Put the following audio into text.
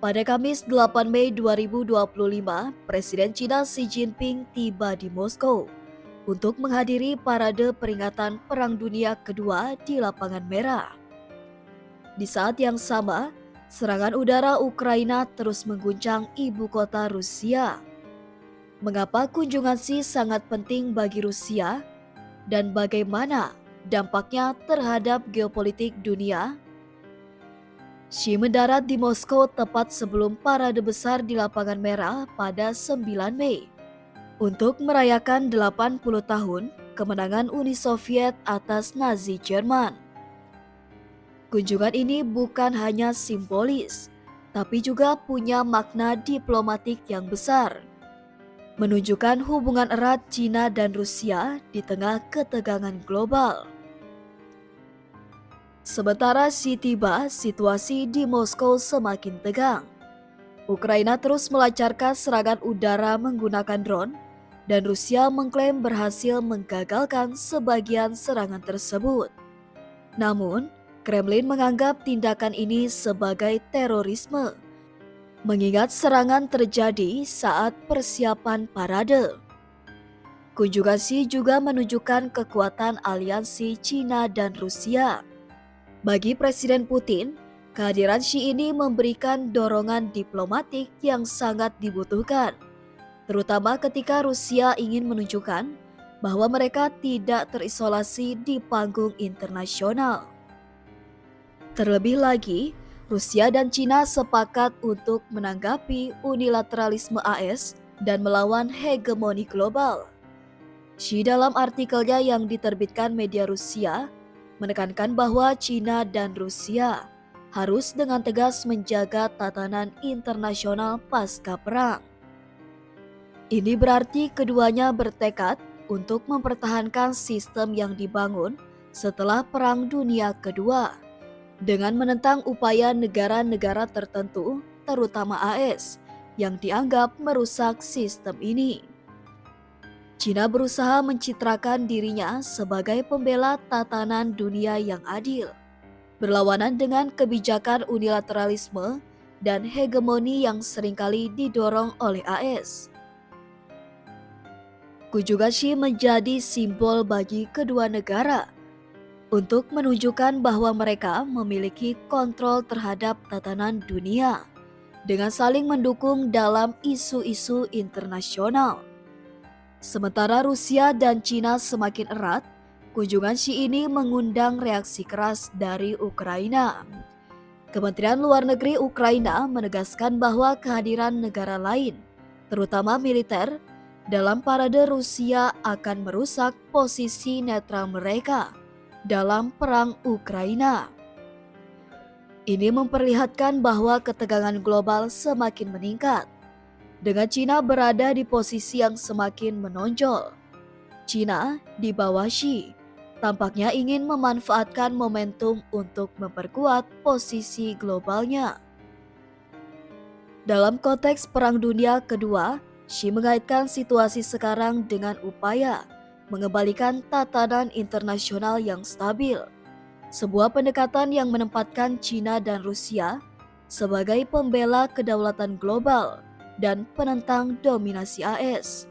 Pada Kamis 8 Mei 2025, Presiden China Xi Jinping tiba di Moskow untuk menghadiri parade peringatan Perang Dunia Kedua di Lapangan Merah. Di saat yang sama, serangan udara Ukraina terus mengguncang ibu kota Rusia. Mengapa kunjungan Xi sangat penting bagi Rusia dan bagaimana dampaknya terhadap geopolitik dunia? Xi mendarat di Moskow tepat sebelum parade besar di Lapangan Merah pada 9 Mei untuk merayakan 80 tahun kemenangan Uni Soviet atas Nazi Jerman. Kunjungan ini bukan hanya simbolis, tapi juga punya makna diplomatik yang besar, menunjukkan hubungan erat China dan Rusia di tengah ketegangan global. Sementara Xi tiba, situasi di Moskow semakin tegang. Ukraina terus melancarkan serangan udara menggunakan drone, dan Rusia mengklaim berhasil menggagalkan sebagian serangan tersebut. Namun, Kremlin menganggap tindakan ini sebagai terorisme, mengingat serangan terjadi saat persiapan parade. Kunjungan Xi juga menunjukkan kekuatan aliansi China dan Rusia. Bagi Presiden Putin, kehadiran Xi ini memberikan dorongan diplomatik yang sangat dibutuhkan, terutama ketika Rusia ingin menunjukkan bahwa mereka tidak terisolasi di panggung internasional. Terlebih lagi, Rusia dan China sepakat untuk menanggapi unilateralisme AS dan melawan hegemoni global. Xi dalam artikelnya yang diterbitkan media Rusia menekankan bahwa China dan Rusia harus dengan tegas menjaga tatanan internasional pasca perang. Ini berarti keduanya bertekad untuk mempertahankan sistem yang dibangun setelah Perang Dunia Kedua, dengan menentang upaya negara-negara tertentu, terutama AS, yang dianggap merusak sistem ini. China berusaha mencitrakan dirinya sebagai pembela tatanan dunia yang adil, berlawanan dengan kebijakan unilateralisme dan hegemoni yang seringkali didorong oleh AS. Kunjungan Xi menjadi simbol bagi kedua negara untuk menunjukkan bahwa mereka memiliki kontrol terhadap tatanan dunia dengan saling mendukung dalam isu-isu internasional. Sementara Rusia dan China semakin erat, kunjungan Xi ini mengundang reaksi keras dari Ukraina. Kementerian Luar Negeri Ukraina menegaskan bahwa kehadiran negara lain, terutama militer, dalam parade Rusia akan merusak posisi netral mereka dalam perang Ukraina. Ini memperlihatkan bahwa ketegangan global semakin meningkat, dengan China berada di posisi yang semakin menonjol. China di bawah Xi tampaknya ingin memanfaatkan momentum untuk memperkuat posisi globalnya. Dalam konteks Perang Dunia Kedua, Xi mengaitkan situasi sekarang dengan upaya mengembalikan tatanan internasional yang stabil, sebuah pendekatan yang menempatkan China dan Rusia sebagai pembela kedaulatan global dan penentang dominasi AS.